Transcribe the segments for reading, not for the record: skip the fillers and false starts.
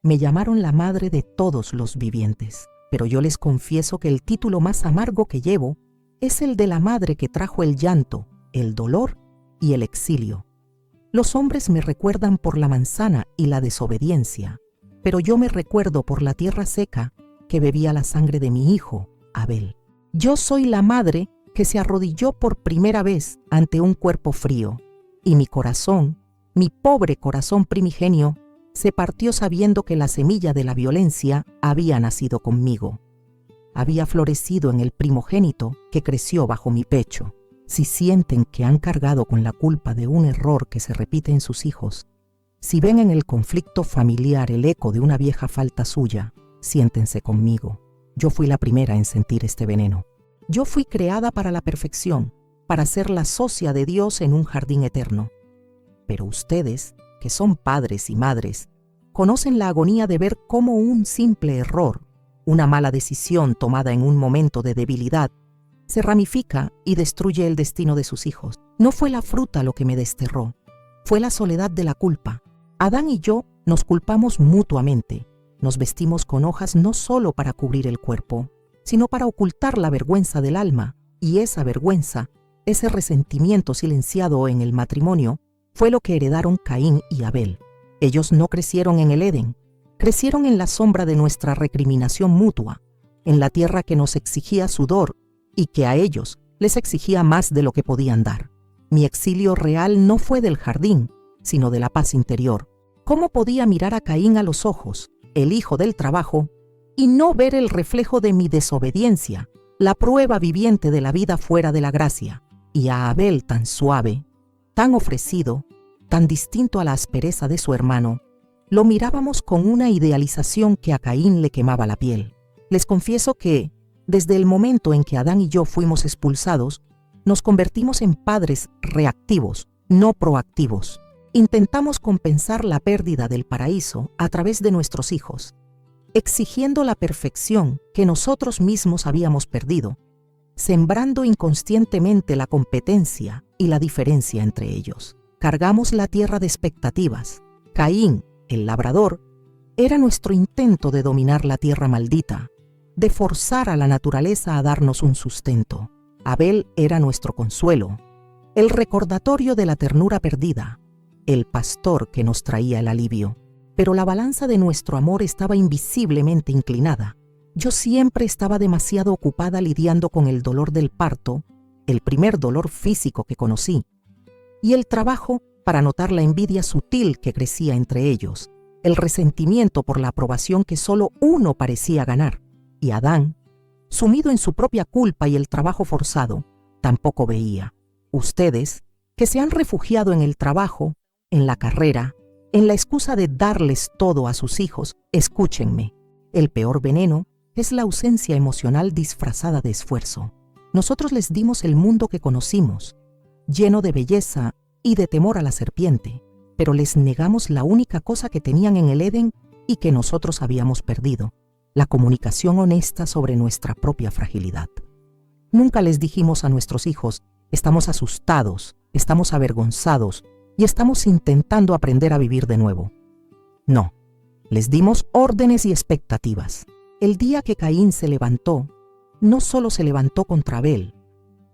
Me llamaron la madre de todos los vivientes, pero yo les confieso que el título más amargo que llevo es el de la madre que trajo el llanto, el dolor y el exilio. Los hombres me recuerdan por la manzana y la desobediencia, pero yo me recuerdo por la tierra seca que bebía la sangre de mi hijo, Abel. Yo soy la madre que se arrodilló por primera vez ante un cuerpo frío, y mi corazón, mi pobre corazón primigenio, se partió sabiendo que la semilla de la violencia había nacido conmigo. Había florecido en el primogénito que creció bajo mi pecho. Si sienten que han cargado con la culpa de un error que se repite en sus hijos, si ven en el conflicto familiar el eco de una vieja falta suya, siéntense conmigo. Yo fui la primera en sentir este veneno. Yo fui creada para la perfección, para ser la socia de Dios en un jardín eterno. Pero ustedes, que son padres y madres, conocen la agonía de ver cómo un simple error, una mala decisión tomada en un momento de debilidad, se ramifica y destruye el destino de sus hijos. No fue la fruta lo que me desterró, fue la soledad de la culpa. Adán y yo nos culpamos mutuamente. Nos vestimos con hojas no solo para cubrir el cuerpo, sino para ocultar la vergüenza del alma, y esa vergüenza, ese resentimiento silenciado en el matrimonio, fue lo que heredaron Caín y Abel. Ellos no crecieron en el Edén, crecieron en la sombra de nuestra recriminación mutua, en la tierra que nos exigía sudor y que a ellos les exigía más de lo que podían dar. Mi exilio real no fue del jardín, sino de la paz interior. ¿Cómo podía mirar a Caín a los ojos, el hijo del trabajo, y no ver el reflejo de mi desobediencia, la prueba viviente de la vida fuera de la gracia, y a Abel tan suave, tan ofrecido, tan distinto a la aspereza de su hermano? Lo mirábamos con una idealización que a Caín le quemaba la piel. Les confieso que, desde el momento en que Adán y yo fuimos expulsados, nos convertimos en padres reactivos, no proactivos. Intentamos compensar la pérdida del paraíso a través de nuestros hijos, exigiendo la perfección que nosotros mismos habíamos perdido, sembrando inconscientemente la competencia y la diferencia entre ellos. Cargamos la tierra de expectativas. Caín, el labrador, era nuestro intento de dominar la tierra maldita, de forzar a la naturaleza a darnos un sustento. Abel era nuestro consuelo, el recordatorio de la ternura perdida, el pastor que nos traía el alivio. Pero la balanza de nuestro amor estaba invisiblemente inclinada. Yo siempre estaba demasiado ocupada lidiando con el dolor del parto, el primer dolor físico que conocí, y el trabajo para notar la envidia sutil que crecía entre ellos, el resentimiento por la aprobación que solo uno parecía ganar. Y Adán, sumido en su propia culpa y el trabajo forzado, tampoco veía. Ustedes, que se han refugiado en el trabajo, en la carrera, en la excusa de darles todo a sus hijos, escúchenme. El peor veneno es la ausencia emocional disfrazada de esfuerzo. Nosotros les dimos el mundo que conocimos, lleno de belleza y de temor a la serpiente, pero les negamos la única cosa que tenían en el Edén y que nosotros habíamos perdido: la comunicación honesta sobre nuestra propia fragilidad. Nunca les dijimos a nuestros hijos: estamos asustados, estamos avergonzados y estamos intentando aprender a vivir de nuevo. No, les dimos órdenes y expectativas. El día que Caín se levantó, no solo se levantó contra Abel,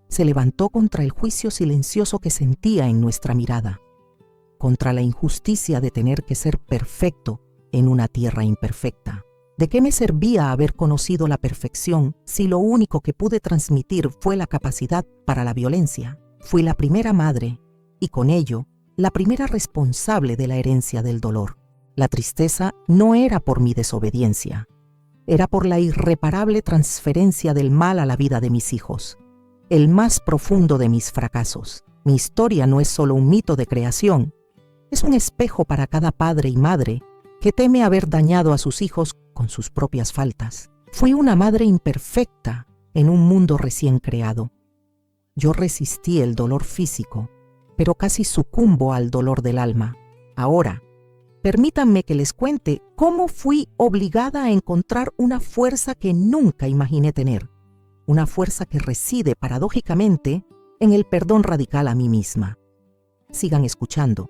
se levantó contra el juicio silencioso que sentía en nuestra mirada, contra la injusticia de tener que ser perfecto en una tierra imperfecta. ¿De qué me servía haber conocido la perfección si lo único que pude transmitir fue la capacidad para la violencia? Fui la primera madre y con ello la primera responsable de la herencia del dolor. La tristeza no era por mi desobediencia, era por la irreparable transferencia del mal a la vida de mis hijos, el más profundo de mis fracasos. Mi historia no es solo un mito de creación, es un espejo para cada padre y madre que teme haber dañado a sus hijos con sus propias faltas. Fui una madre imperfecta en un mundo recién creado. Yo resistí el dolor físico, pero casi sucumbo al dolor del alma. Ahora, permítanme que les cuente cómo fui obligada a encontrar una fuerza que nunca imaginé tener, una fuerza que reside paradójicamente en el perdón radical a mí misma. Sigan escuchando,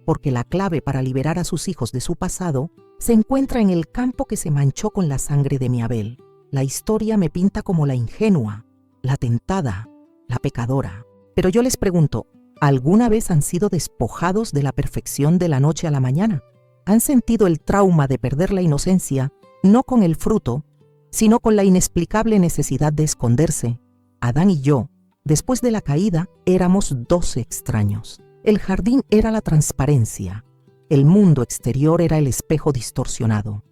porque la clave para liberar a sus hijos de su pasado se encuentra en el campo que se manchó con la sangre de mi Abel. La historia me pinta como la ingenua, la tentada, la pecadora. Pero yo les pregunto, ¿alguna vez han sido despojados de la perfección de la noche a la mañana? ¿Han sentido el trauma de perder la inocencia, no con el fruto, sino con la inexplicable necesidad de esconderse? Adán y yo, después de la caída, éramos dos extraños. El jardín era la transparencia, el mundo exterior era el espejo distorsionado.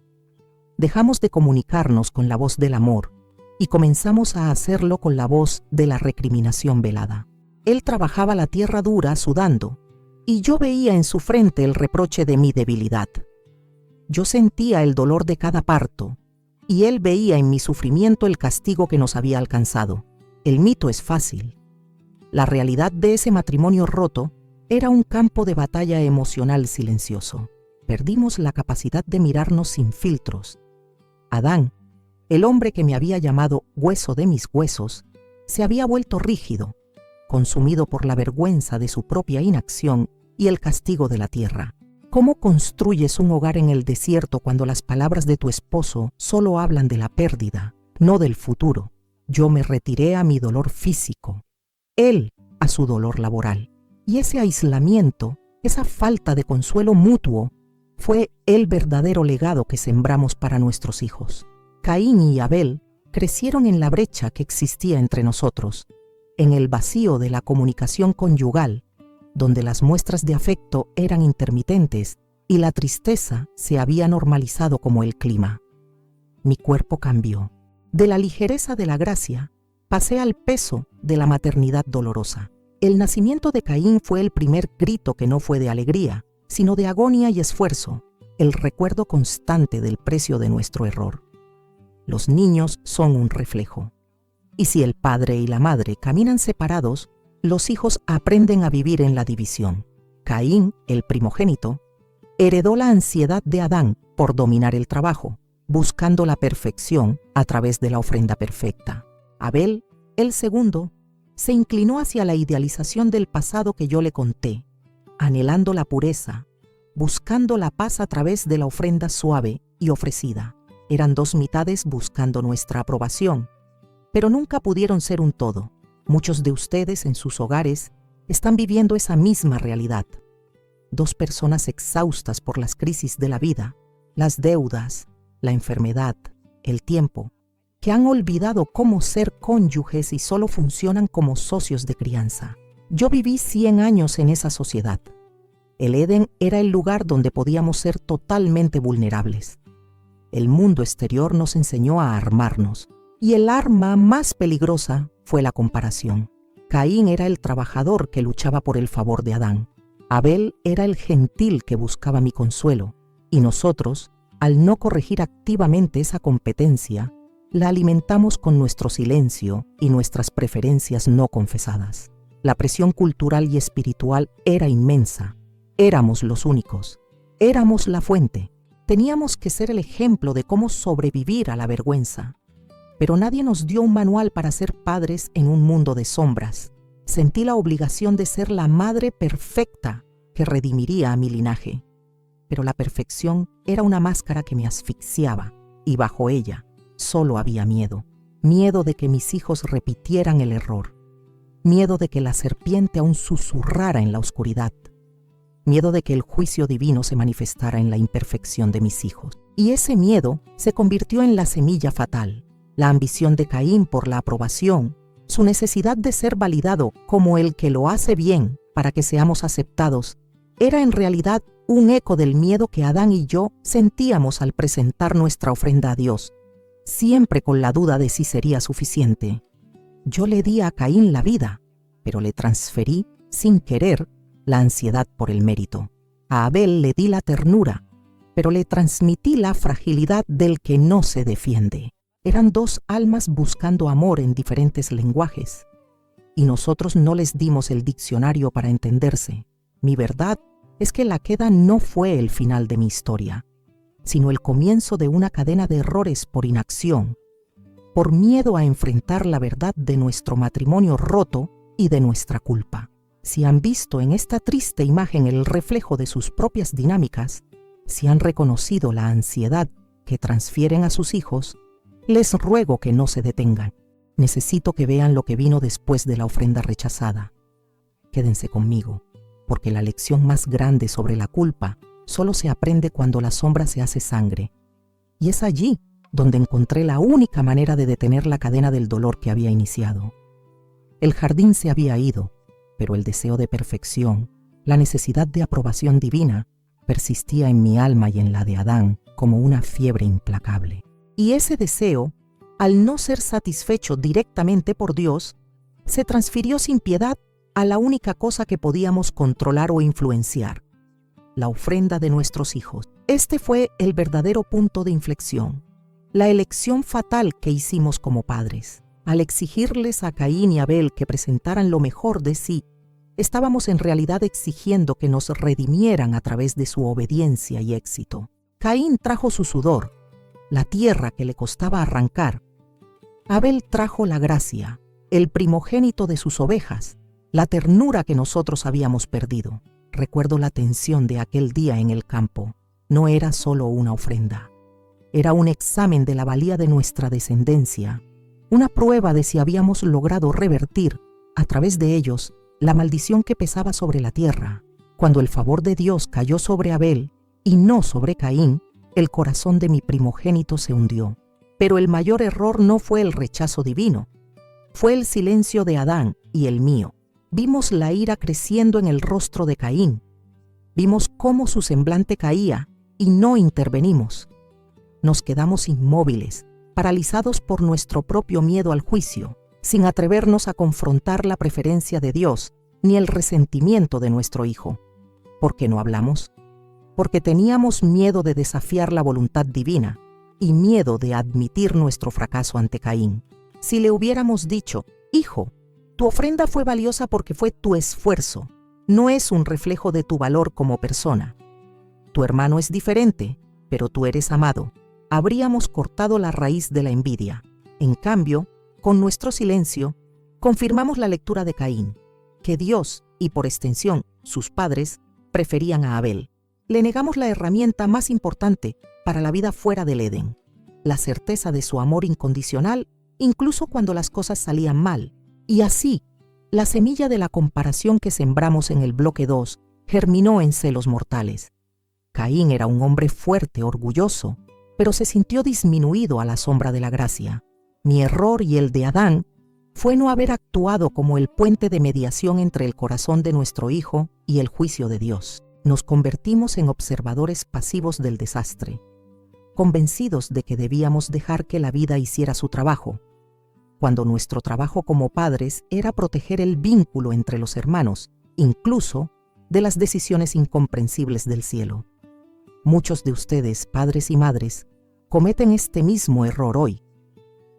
Dejamos de comunicarnos con la voz del amor y comenzamos a hacerlo con la voz de la recriminación velada. Él trabajaba la tierra dura sudando y yo veía en su frente el reproche de mi debilidad. Yo sentía el dolor de cada parto y él veía en mi sufrimiento el castigo que nos había alcanzado. El mito es fácil. La realidad de ese matrimonio roto era un campo de batalla emocional silencioso. Perdimos la capacidad de mirarnos sin filtros. Adán, el hombre que me había llamado hueso de mis huesos, se había vuelto rígido, consumido por la vergüenza de su propia inacción y el castigo de la tierra. ¿Cómo construyes un hogar en el desierto cuando las palabras de tu esposo solo hablan de la pérdida, no del futuro? Yo me retiré a mi dolor físico, él a su dolor laboral. Y ese aislamiento, esa falta de consuelo mutuo, fue el verdadero legado que sembramos para nuestros hijos. Caín y Abel crecieron en la brecha que existía entre nosotros, en el vacío de la comunicación conyugal, donde las muestras de afecto eran intermitentes y la tristeza se había normalizado como el clima. Mi cuerpo cambió. De la ligereza de la gracia, pasé al peso de la maternidad dolorosa. El nacimiento de Caín fue el primer grito que no fue de alegría, sino de agonía y esfuerzo, el recuerdo constante del precio de nuestro error. Los niños son un reflejo. Y si el padre y la madre caminan separados, los hijos aprenden a vivir en la división. Caín, el primogénito, heredó la ansiedad de Adán por dominar el trabajo, buscando la perfección a través de la ofrenda perfecta. Abel, el segundo, se inclinó hacia la idealización del pasado que yo le conté, anhelando la pureza, buscando la paz a través de la ofrenda suave y ofrecida. Eran dos mitades buscando nuestra aprobación, pero nunca pudieron ser un todo. Muchos de ustedes en sus hogares están viviendo esa misma realidad. Dos personas exhaustas por las crisis de la vida, las deudas, la enfermedad, el tiempo, que han olvidado cómo ser cónyuges y solo funcionan como socios de crianza. Yo viví 100 años en esa sociedad. El Edén era el lugar donde podíamos ser totalmente vulnerables. El mundo exterior nos enseñó a armarnos, y el arma más peligrosa fue la comparación. Caín era el trabajador que luchaba por el favor de Adán. Abel era el gentil que buscaba mi consuelo, y nosotros, al no corregir activamente esa competencia, la alimentamos con nuestro silencio y nuestras preferencias no confesadas. La presión cultural y espiritual era inmensa. Éramos los únicos. Éramos la fuente. Teníamos que ser el ejemplo de cómo sobrevivir a la vergüenza. Pero nadie nos dio un manual para ser padres en un mundo de sombras. Sentí la obligación de ser la madre perfecta que redimiría a mi linaje. Pero la perfección era una máscara que me asfixiaba, y bajo ella solo había miedo. Miedo de que mis hijos repitieran el error. Miedo de que la serpiente aún susurrara en la oscuridad. Miedo de que el juicio divino se manifestara en la imperfección de mis hijos. Y ese miedo se convirtió en la semilla fatal. La ambición de Caín por la aprobación, su necesidad de ser validado como el que lo hace bien para que seamos aceptados, era en realidad un eco del miedo que Adán y yo sentíamos al presentar nuestra ofrenda a Dios, siempre con la duda de si sería suficiente. Yo le di a Caín la vida, pero le transferí, sin querer, la ansiedad por el mérito. A Abel le di la ternura, pero le transmití la fragilidad del que no se defiende. Eran dos almas buscando amor en diferentes lenguajes, y nosotros no les dimos el diccionario para entenderse. Mi verdad es que la queda no fue el final de mi historia, sino el comienzo de una cadena de errores por inacción, por miedo a enfrentar la verdad de nuestro matrimonio roto y de nuestra culpa. Si han visto en esta triste imagen el reflejo de sus propias dinámicas, si han reconocido la ansiedad que transfieren a sus hijos, les ruego que no se detengan. Necesito que vean lo que vino después de la ofrenda rechazada. Quédense conmigo, porque la lección más grande sobre la culpa solo se aprende cuando la sombra se hace sangre. Y es allí donde encontré la única manera de detener la cadena del dolor que había iniciado. El jardín se había ido, pero el deseo de perfección, la necesidad de aprobación divina, persistía en mi alma y en la de Adán como una fiebre implacable. Y ese deseo, al no ser satisfecho directamente por Dios, se transfirió sin piedad a la única cosa que podíamos controlar o influenciar: la ofrenda de nuestros hijos. Este fue el verdadero punto de inflexión, la elección fatal que hicimos como padres. Al exigirles a Caín y Abel que presentaran lo mejor de sí, estábamos en realidad exigiendo que nos redimieran a través de su obediencia y éxito. Caín trajo su sudor, la tierra que le costaba arrancar. Abel trajo la gracia, el primogénito de sus ovejas, la ternura que nosotros habíamos perdido. Recuerdo la tensión de aquel día en el campo. No era solo una ofrenda. Era un examen de la valía de nuestra descendencia, una prueba de si habíamos logrado revertir, a través de ellos, la maldición que pesaba sobre la tierra. Cuando el favor de Dios cayó sobre Abel y no sobre Caín, el corazón de mi primogénito se hundió. Pero el mayor error no fue el rechazo divino, fue el silencio de Adán y el mío. Vimos la ira creciendo en el rostro de Caín. Vimos cómo su semblante caía y no intervenimos. Nos quedamos inmóviles, paralizados por nuestro propio miedo al juicio, sin atrevernos a confrontar la preferencia de Dios ni el resentimiento de nuestro hijo. ¿Por qué no hablamos? Porque teníamos miedo de desafiar la voluntad divina y miedo de admitir nuestro fracaso ante Caín. Si le hubiéramos dicho: hijo, tu ofrenda fue valiosa porque fue tu esfuerzo, no es un reflejo de tu valor como persona. Tu hermano es diferente, pero tú eres amado. Habríamos cortado la raíz de la envidia. En cambio, con nuestro silencio, confirmamos la lectura de Caín, que Dios, y por extensión sus padres, preferían a Abel. Le negamos la herramienta más importante para la vida fuera del Edén, la certeza de su amor incondicional, incluso cuando las cosas salían mal. Y así, la semilla de la comparación que sembramos en el bloque 2 germinó en celos mortales. Caín era un hombre fuerte, orgulloso, pero se sintió disminuido a la sombra de la gracia. Mi error y el de Adán fue no haber actuado como el puente de mediación entre el corazón de nuestro hijo y el juicio de Dios. Nos convertimos en observadores pasivos del desastre, convencidos de que debíamos dejar que la vida hiciera su trabajo, cuando nuestro trabajo como padres era proteger el vínculo entre los hermanos, incluso de las decisiones incomprensibles del cielo. Muchos de ustedes, padres y madres, cometen este mismo error hoy.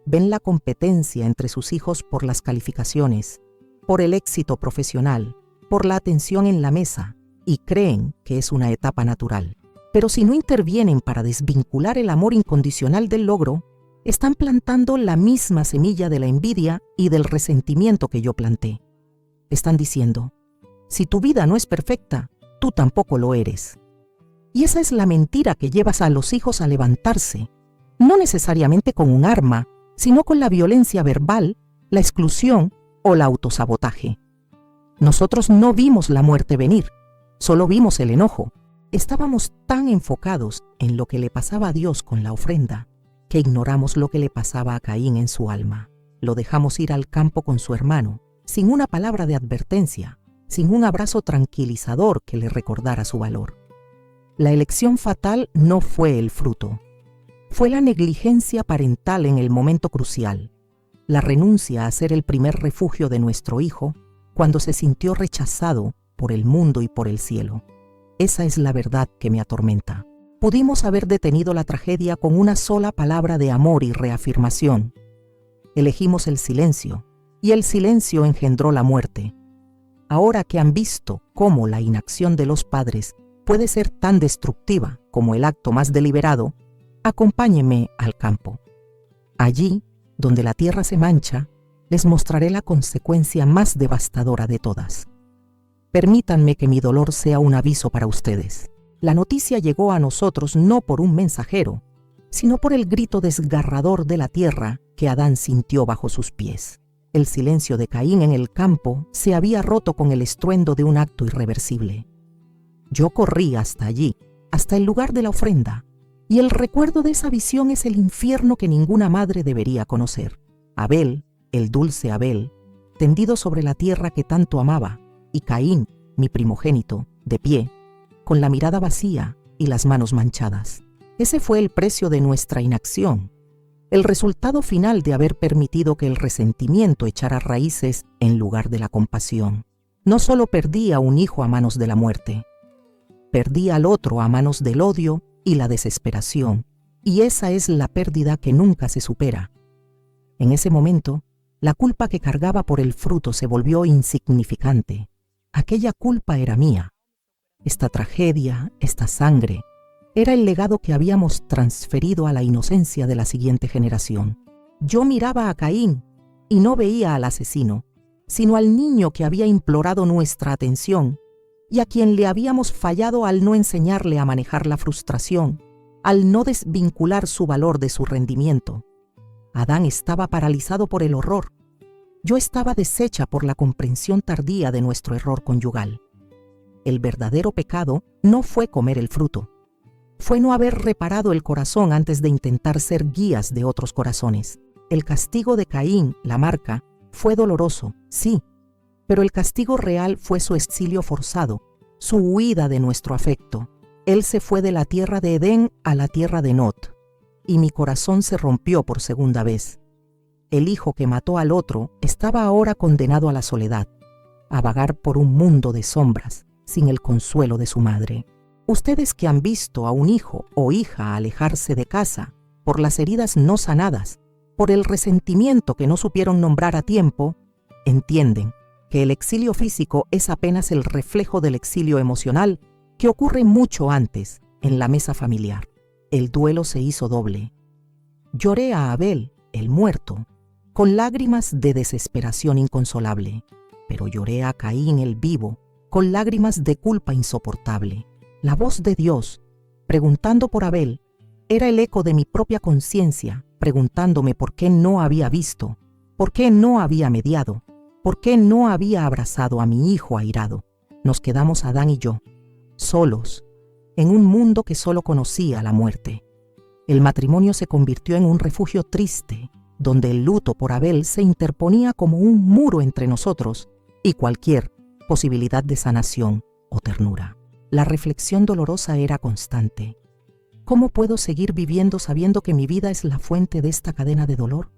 Ven la competencia entre sus hijos por las calificaciones, por el éxito profesional, por la atención en la mesa, y creen que es una etapa natural. Pero si no intervienen para desvincular el amor incondicional del logro, están plantando la misma semilla de la envidia y del resentimiento que yo planté. Están diciendo: si tu vida no es perfecta, tú tampoco lo eres. Y esa es la mentira que llevas a los hijos a levantarse, no necesariamente con un arma, sino con la violencia verbal, la exclusión o el autosabotaje. Nosotros no vimos la muerte venir, solo vimos el enojo. Estábamos tan enfocados en lo que le pasaba a Dios con la ofrenda, que ignoramos lo que le pasaba a Caín en su alma. Lo dejamos ir al campo con su hermano, sin una palabra de advertencia, sin un abrazo tranquilizador que le recordara su valor. La elección fatal no fue el fruto, fue la negligencia parental en el momento crucial, la renuncia a ser el primer refugio de nuestro hijo cuando se sintió rechazado por el mundo y por el cielo. Esa es la verdad que me atormenta. Pudimos haber detenido la tragedia con una sola palabra de amor y reafirmación. Elegimos el silencio, y el silencio engendró la muerte. Ahora que han visto cómo la inacción de los padres puede ser tan destructiva como el acto más deliberado, acompáñenme al campo. Allí, donde la tierra se mancha, les mostraré la consecuencia más devastadora de todas. Permítanme que mi dolor sea un aviso para ustedes. La noticia llegó a nosotros no por un mensajero, sino por el grito desgarrador de la tierra que Adán sintió bajo sus pies. El silencio de Caín en el campo se había roto con el estruendo de un acto irreversible. Yo corrí hasta allí, hasta el lugar de la ofrenda, y el recuerdo de esa visión es el infierno que ninguna madre debería conocer. Abel, el dulce Abel, tendido sobre la tierra que tanto amaba, y Caín, mi primogénito, de pie, con la mirada vacía y las manos manchadas. Ese fue el precio de nuestra inacción, el resultado final de haber permitido que el resentimiento echara raíces en lugar de la compasión. No solo perdí a un hijo a manos de la muerte, perdí al otro a manos del odio y la desesperación, y esa es la pérdida que nunca se supera. En ese momento, la culpa que cargaba por el fruto se volvió insignificante. Aquella culpa era mía. Esta tragedia, esta sangre, era el legado que habíamos transferido a la inocencia de la siguiente generación. Yo miraba a Caín y no veía al asesino, sino al niño que había implorado nuestra atención y a quien le habíamos fallado al no enseñarle a manejar la frustración, al no desvincular su valor de su rendimiento. Adán estaba paralizado por el horror. Yo estaba deshecha por la comprensión tardía de nuestro error conyugal. El verdadero pecado no fue comer el fruto, fue no haber reparado el corazón antes de intentar ser guías de otros corazones. El castigo de Caín, la marca, fue doloroso, sí, pero el castigo real fue su exilio forzado, su huida de nuestro afecto. Él se fue de la tierra de Edén a la tierra de Nod, y mi corazón se rompió por segunda vez. El hijo que mató al otro estaba ahora condenado a la soledad, a vagar por un mundo de sombras, sin el consuelo de su madre. Ustedes que han visto a un hijo o hija alejarse de casa por las heridas no sanadas, por el resentimiento que no supieron nombrar a tiempo, entienden que el exilio físico es apenas el reflejo del exilio emocional que ocurre mucho antes en la mesa familiar. El duelo se hizo doble. Lloré a Abel, el muerto, con lágrimas de desesperación inconsolable, pero lloré a Caín, el vivo, con lágrimas de culpa insoportable. La voz de Dios, preguntando por Abel, era el eco de mi propia conciencia, preguntándome por qué no había visto, por qué no había mediado, por qué no había abrazado a mi hijo airado. Nos quedamos Adán y yo, solos, en un mundo que solo conocía la muerte. El matrimonio se convirtió en un refugio triste, donde el luto por Abel se interponía como un muro entre nosotros y cualquier posibilidad de sanación o ternura. La reflexión dolorosa era constante. ¿Cómo puedo seguir viviendo sabiendo que mi vida es la fuente de esta cadena de dolor?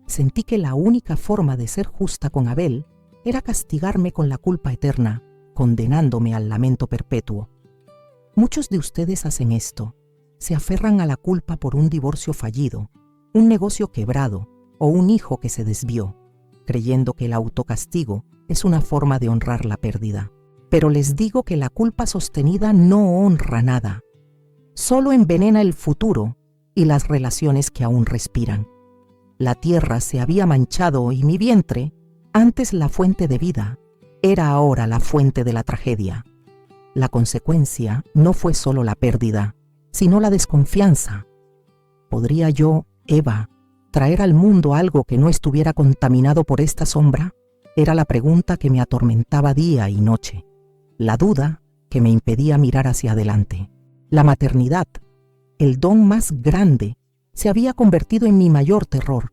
Sentí que la única forma de ser justa con Abel era castigarme con la culpa eterna, condenándome al lamento perpetuo. Muchos de ustedes hacen esto. Se aferran a la culpa por un divorcio fallido, un negocio quebrado o un hijo que se desvió, creyendo que el autocastigo es una forma de honrar la pérdida. Pero les digo que la culpa sostenida no honra nada. Solo envenena el futuro y las relaciones que aún respiran. La tierra se había manchado y mi vientre, antes la fuente de vida, era ahora la fuente de la tragedia. La consecuencia no fue solo la pérdida, sino la desconfianza. ¿Podría yo, Eva, traer al mundo algo que no estuviera contaminado por esta sombra? Era la pregunta que me atormentaba día y noche. La duda que me impedía mirar hacia adelante. La maternidad, el don más grande, se había convertido en mi mayor terror,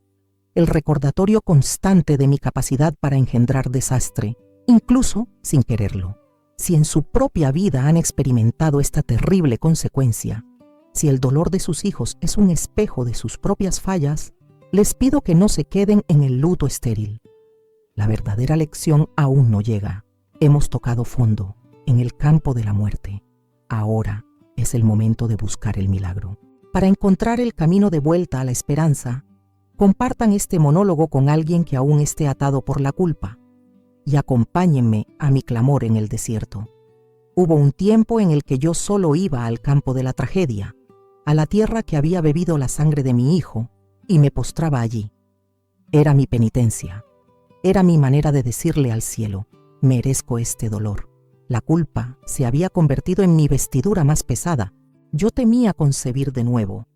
el recordatorio constante de mi capacidad para engendrar desastre, incluso sin quererlo. Si en su propia vida han experimentado esta terrible consecuencia, si el dolor de sus hijos es un espejo de sus propias fallas, les pido que no se queden en el luto estéril. La verdadera lección aún no llega. Hemos tocado fondo en el campo de la muerte. Ahora es el momento de buscar el milagro. Para encontrar el camino de vuelta a la esperanza, compartan este monólogo con alguien que aún esté atado por la culpa y acompáñenme a mi clamor en el desierto. Hubo un tiempo en el que yo solo iba al campo de la tragedia, a la tierra que había bebido la sangre de mi hijo, y me postraba allí. Era mi penitencia. Era mi manera de decirle al cielo: merezco este dolor. La culpa se había convertido en mi vestidura más pesada. Yo temía concebir de nuevo.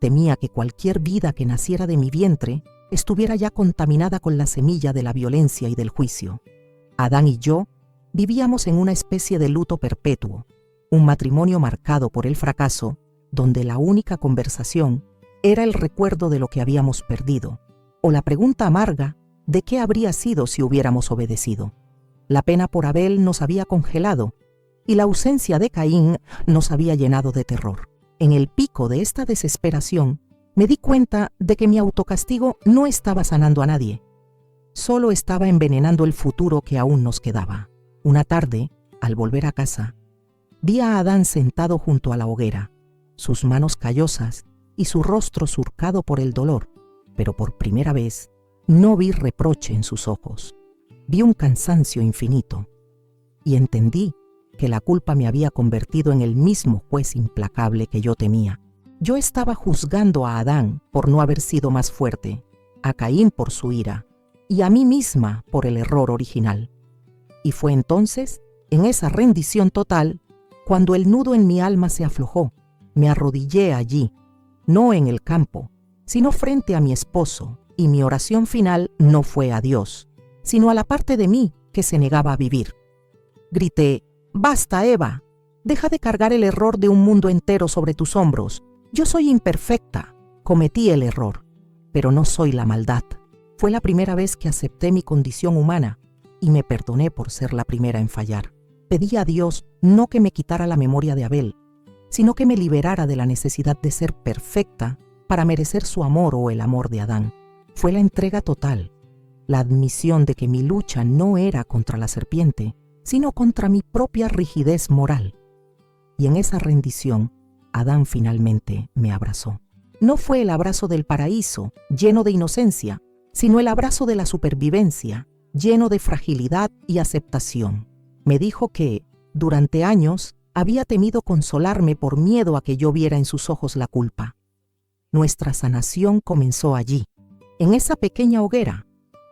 Temía que cualquier vida que naciera de mi vientre estuviera ya contaminada con la semilla de la violencia y del juicio. Adán y yo vivíamos en una especie de luto perpetuo, un matrimonio marcado por el fracaso, donde la única conversación era el recuerdo de lo que habíamos perdido, o la pregunta amarga de qué habría sido si hubiéramos obedecido. La pena por Abel nos había congelado y la ausencia de Caín nos había llenado de terror. En el pico de esta desesperación, me di cuenta de que mi autocastigo no estaba sanando a nadie, solo estaba envenenando el futuro que aún nos quedaba. Una tarde, al volver a casa, vi a Adán sentado junto a la hoguera, sus manos callosas y su rostro surcado por el dolor, pero por primera vez no vi reproche en sus ojos. Vi un cansancio infinito y entendí que la culpa me había convertido en el mismo juez implacable que yo temía. Yo estaba juzgando a Adán por no haber sido más fuerte, a Caín por su ira y a mí misma por el error original. Y fue entonces, en esa rendición total, cuando el nudo en mi alma se aflojó. Me arrodillé allí, no en el campo, sino frente a mi esposo, y mi oración final no fue a Dios, sino a la parte de mí que se negaba a vivir. Grité: «Basta, Eva, deja de cargar el error de un mundo entero sobre tus hombros. Yo soy imperfecta, cometí el error, pero no soy la maldad». Fue la primera vez que acepté mi condición humana y me perdoné por ser la primera en fallar. Pedí a Dios no que me quitara la memoria de Abel, sino que me liberara de la necesidad de ser perfecta para merecer su amor o el amor de Adán. Fue la entrega total, la admisión de que mi lucha no era contra la serpiente, sino contra mi propia rigidez moral. Y en esa rendición, Adán finalmente me abrazó. No fue el abrazo del paraíso, lleno de inocencia, sino el abrazo de la supervivencia, lleno de fragilidad y aceptación. Me dijo que, durante años, había temido consolarme por miedo a que yo viera en sus ojos la culpa. Nuestra sanación comenzó allí, en esa pequeña hoguera,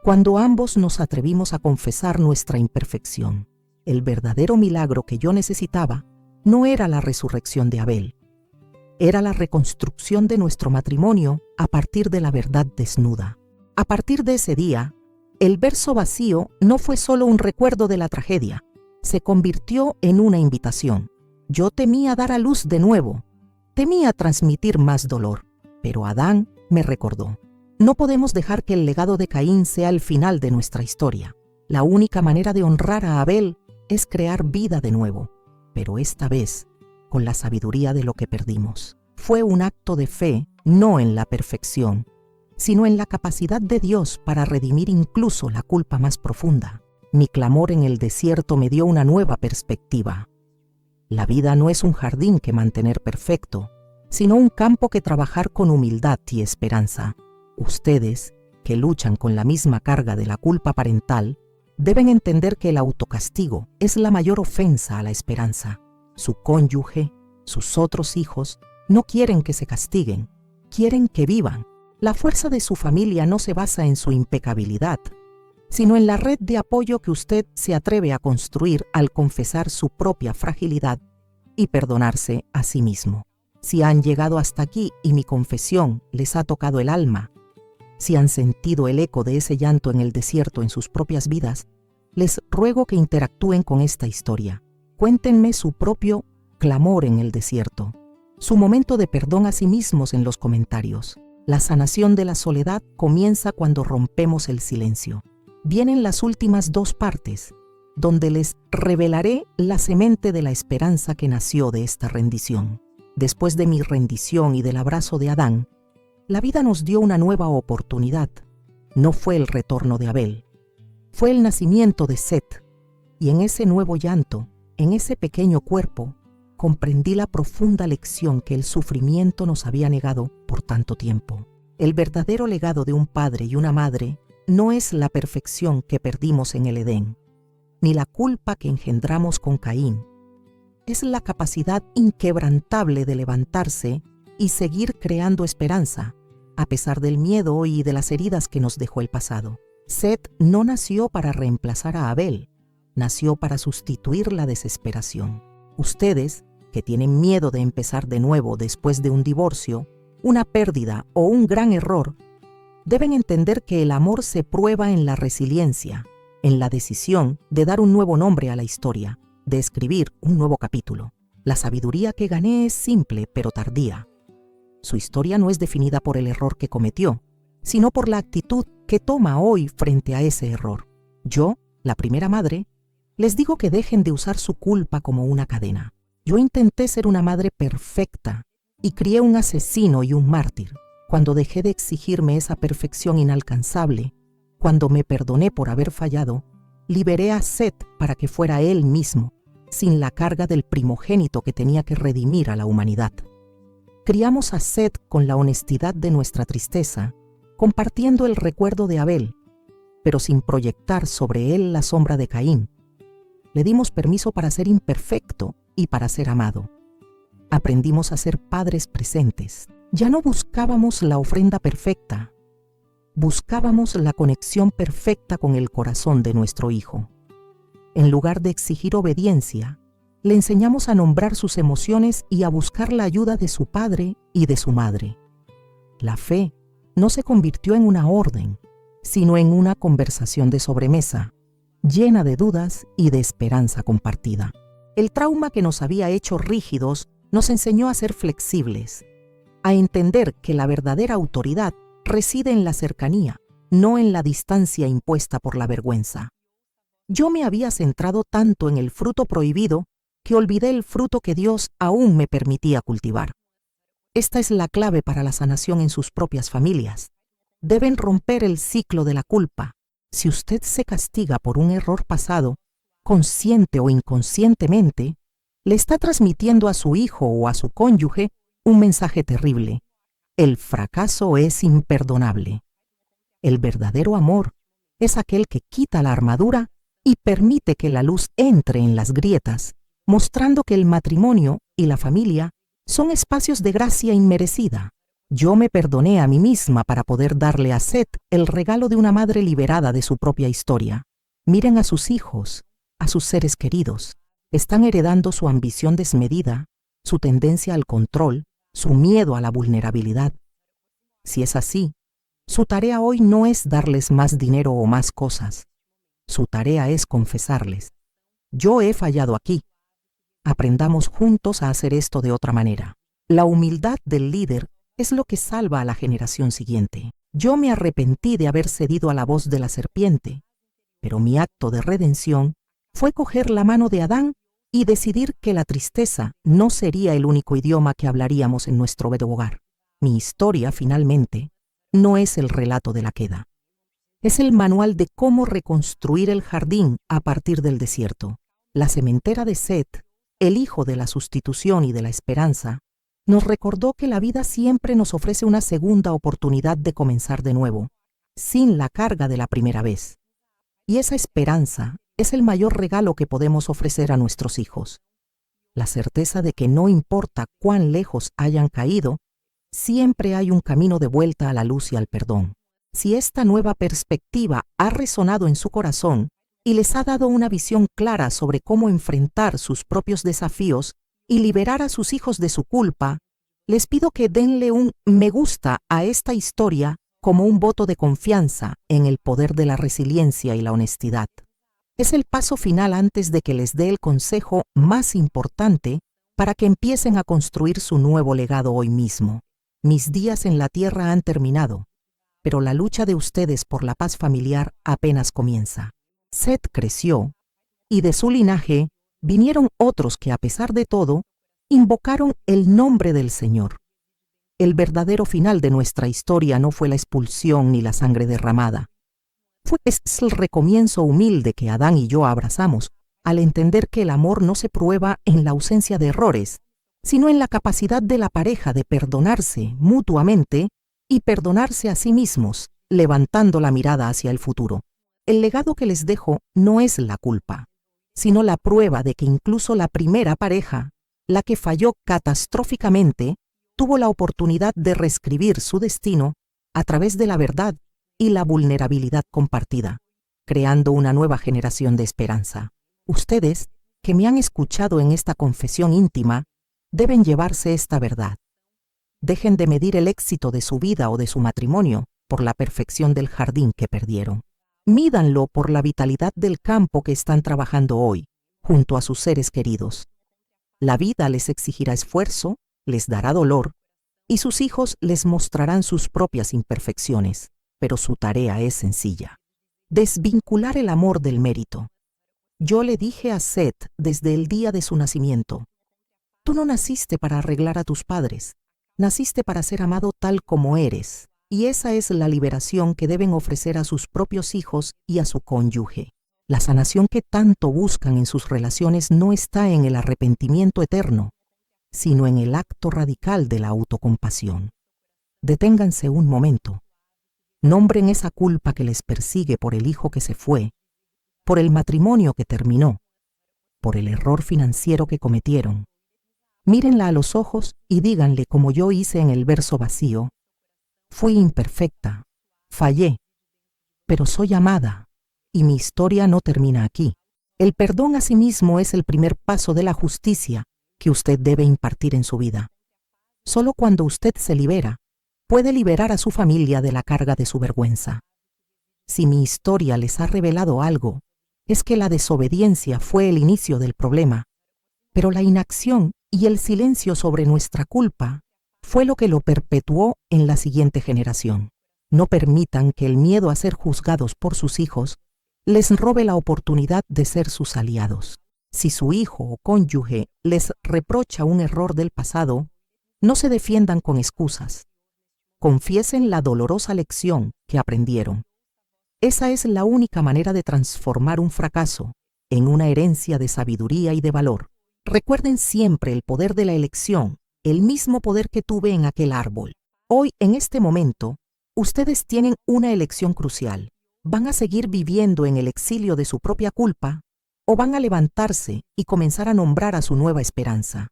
cuando ambos nos atrevimos a confesar nuestra imperfección. El verdadero milagro que yo necesitaba no era la resurrección de Abel, era la reconstrucción de nuestro matrimonio a partir de la verdad desnuda. A partir de ese día, el verso vacío no fue solo un recuerdo de la tragedia, se convirtió en una invitación. Yo temía dar a luz de nuevo, temía transmitir más dolor, pero Adán me recordó: no podemos dejar que el legado de Caín sea el final de nuestra historia. La única manera de honrar a Abel es crear vida de nuevo, pero esta vez con la sabiduría de lo que perdimos. Fue un acto de fe, no en la perfección, sino en la capacidad de Dios para redimir incluso la culpa más profunda. Mi clamor en el desierto me dio una nueva perspectiva. La vida no es un jardín que mantener perfecto, sino un campo que trabajar con humildad y esperanza. Ustedes, que luchan con la misma carga de la culpa parental, deben entender que el autocastigo es la mayor ofensa a la esperanza. Su cónyuge, sus otros hijos, no quieren que se castiguen, quieren que vivan. La fuerza de su familia no se basa en su impecabilidad, sino en la red de apoyo que usted se atreve a construir al confesar su propia fragilidad y perdonarse a sí mismo. Si han llegado hasta aquí y mi confesión les ha tocado el alma, si han sentido el eco de ese llanto en el desierto en sus propias vidas, les ruego que interactúen con esta historia. Cuéntenme su propio clamor en el desierto, su momento de perdón a sí mismos en los comentarios. La sanación de la soledad comienza cuando rompemos el silencio. Vienen las últimas 2 partes, donde les revelaré la semente de la esperanza que nació de esta rendición. Después de mi rendición y del abrazo de Adán, la vida nos dio una nueva oportunidad. No fue el retorno de Abel, fue el nacimiento de Set. Y en ese nuevo llanto, en ese pequeño cuerpo, comprendí la profunda lección que el sufrimiento nos había negado por tanto tiempo. El verdadero legado de un padre y una madre no es la perfección que perdimos en el Edén, ni la culpa que engendramos con Caín. Es la capacidad inquebrantable de levantarse y seguir creando esperanza, a pesar del miedo y de las heridas que nos dejó el pasado. Set no nació para reemplazar a Abel, nació para sustituir la desesperación. Ustedes, que tienen miedo de empezar de nuevo después de un divorcio, una pérdida o un gran error, deben entender que el amor se prueba en la resiliencia, en la decisión de dar un nuevo nombre a la historia, de escribir un nuevo capítulo. La sabiduría que gané es simple pero tardía. Su historia no es definida por el error que cometió, sino por la actitud que toma hoy frente a ese error. Yo, la primera madre, les digo que dejen de usar su culpa como una cadena. Yo intenté ser una madre perfecta y crié un asesino y un mártir. Cuando dejé de exigirme esa perfección inalcanzable, cuando me perdoné por haber fallado, liberé a Seth para que fuera él mismo, sin la carga del primogénito que tenía que redimir a la humanidad. Criamos a Seth con la honestidad de nuestra tristeza, compartiendo el recuerdo de Abel, pero sin proyectar sobre él la sombra de Caín. Le dimos permiso para ser imperfecto y para ser amado. Aprendimos a ser padres presentes. Ya no buscábamos la ofrenda perfecta, buscábamos la conexión perfecta con el corazón de nuestro hijo. En lugar de exigir obediencia, le enseñamos a nombrar sus emociones y a buscar la ayuda de su padre y de su madre. La fe no se convirtió en una orden, sino en una conversación de sobremesa, llena de dudas y de esperanza compartida. El trauma que nos había hecho rígidos nos enseñó a ser flexibles, a entender que la verdadera autoridad reside en la cercanía, no en la distancia impuesta por la vergüenza. Yo me había centrado tanto en el fruto prohibido que olvidé el fruto que Dios aún me permitía cultivar. Esta es la clave para la sanación en sus propias familias. Deben romper el ciclo de la culpa. Si usted se castiga por un error pasado, consciente o inconscientemente, le está transmitiendo a su hijo o a su cónyuge un mensaje terrible. El fracaso es imperdonable. El verdadero amor es aquel que quita la armadura y permite que la luz entre en las grietas, mostrando que el matrimonio y la familia son espacios de gracia inmerecida. Yo me perdoné a mí misma para poder darle a Seth el regalo de una madre liberada de su propia historia. Miren a sus hijos, a sus seres queridos. Están heredando su ambición desmedida, su tendencia al control, su miedo a la vulnerabilidad. Si es así, su tarea hoy no es darles más dinero o más cosas. Su tarea es confesarles: yo he fallado aquí. Aprendamos juntos a hacer esto de otra manera. La humildad del líder es lo que salva a la generación siguiente. Yo me arrepentí de haber cedido a la voz de la serpiente, pero mi acto de redención fue coger la mano de Adán y decidir que la tristeza no sería el único idioma que hablaríamos en nuestro hogar. Mi historia, finalmente, no es el relato de la queda. Es el manual de cómo reconstruir el jardín a partir del desierto. La sementera de Seth, el hijo de la sustitución y de la esperanza, nos recordó que la vida siempre nos ofrece una segunda oportunidad de comenzar de nuevo, sin la carga de la primera vez. Y esa esperanza es el mayor regalo que podemos ofrecer a nuestros hijos. La certeza de que no importa cuán lejos hayan caído, siempre hay un camino de vuelta a la luz y al perdón. Si esta nueva perspectiva ha resonado en su corazón y les ha dado una visión clara sobre cómo enfrentar sus propios desafíos y liberar a sus hijos de su culpa, les pido que denle un me gusta a esta historia como un voto de confianza en el poder de la resiliencia y la honestidad. Es el paso final antes de que les dé el consejo más importante para que empiecen a construir su nuevo legado hoy mismo. Mis días en la tierra han terminado, pero la lucha de ustedes por la paz familiar apenas comienza. Seth creció, y de su linaje vinieron otros que, a pesar de todo, invocaron el nombre del Señor. El verdadero final de nuestra historia no fue la expulsión ni la sangre derramada. Fue el recomienzo humilde que Adán y yo abrazamos al entender que el amor no se prueba en la ausencia de errores, sino en la capacidad de la pareja de perdonarse mutuamente y perdonarse a sí mismos, levantando la mirada hacia el futuro. El legado que les dejo no es la culpa, sino la prueba de que incluso la primera pareja, la que falló catastróficamente, tuvo la oportunidad de reescribir su destino a través de la verdad y la vulnerabilidad compartida, creando una nueva generación de esperanza. Ustedes, que me han escuchado en esta confesión íntima, deben llevarse esta verdad. Dejen de medir el éxito de su vida o de su matrimonio por la perfección del jardín que perdieron. Mídanlo por la vitalidad del campo que están trabajando hoy, junto a sus seres queridos. La vida les exigirá esfuerzo, les dará dolor, y sus hijos les mostrarán sus propias imperfecciones, pero su tarea es sencilla. Desvincular el amor del mérito. Yo le dije a Seth desde el día de su nacimiento: tú no naciste para arreglar a tus padres, naciste para ser amado tal como eres, y esa es la liberación que deben ofrecer a sus propios hijos y a su cónyuge. La sanación que tanto buscan en sus relaciones no está en el arrepentimiento eterno, sino en el acto radical de la autocompasión. Deténganse un momento. Nombren esa culpa que les persigue por el hijo que se fue, por el matrimonio que terminó, por el error financiero que cometieron. Mírenla a los ojos y díganle, como yo hice en el verso vacío: fui imperfecta, fallé, pero soy amada, y mi historia no termina aquí. El perdón a sí mismo es el primer paso de la justicia que usted debe impartir en su vida. Solo cuando usted se libera, puede liberar a su familia de la carga de su vergüenza. Si mi historia les ha revelado algo, es que la desobediencia fue el inicio del problema, pero la inacción y el silencio sobre nuestra culpa fue lo que lo perpetuó en la siguiente generación. No permitan que el miedo a ser juzgados por sus hijos les robe la oportunidad de ser sus aliados. Si su hijo o cónyuge les reprocha un error del pasado, no se defiendan con excusas. Confiesen la dolorosa lección que aprendieron. Esa es la única manera de transformar un fracaso en una herencia de sabiduría y de valor. Recuerden siempre el poder de la elección, el mismo poder que tuve en aquel árbol. Hoy, en este momento, ustedes tienen una elección crucial. ¿Van a seguir viviendo en el exilio de su propia culpa o van a levantarse y comenzar a nombrar a su nueva esperanza?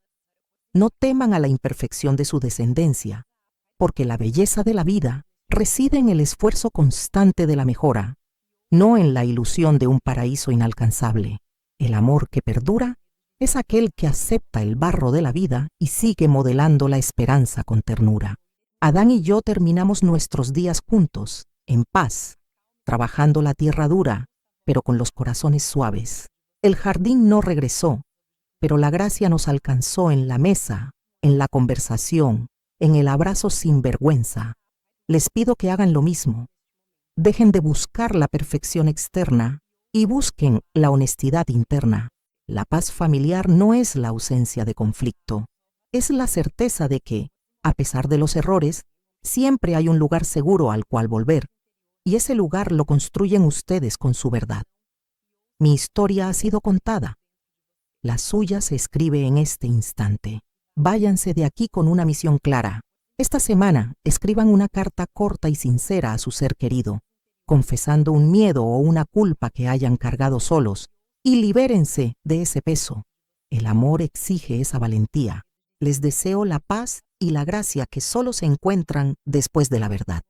No teman a la imperfección de su descendencia, porque la belleza de la vida reside en el esfuerzo constante de la mejora, no en la ilusión de un paraíso inalcanzable. El amor que perdura es aquel que acepta el barro de la vida y sigue modelando la esperanza con ternura. Adán y yo terminamos nuestros días juntos, en paz, trabajando la tierra dura, pero con los corazones suaves. El jardín no regresó, pero la gracia nos alcanzó en la mesa, en la conversación, en el abrazo sin vergüenza. Les pido que hagan lo mismo. Dejen de buscar la perfección externa y busquen la honestidad interna. La paz familiar no es la ausencia de conflicto, es la certeza de que, a pesar de los errores, siempre hay un lugar seguro al cual volver, y ese lugar lo construyen ustedes con su verdad. Mi historia ha sido contada. La suya se escribe en este instante. Váyanse de aquí con una misión clara. Esta semana escriban una carta corta y sincera a su ser querido, confesando un miedo o una culpa que hayan cargado solos, y libérense de ese peso. El amor exige esa valentía. Les deseo la paz y la gracia que solo se encuentran después de la verdad.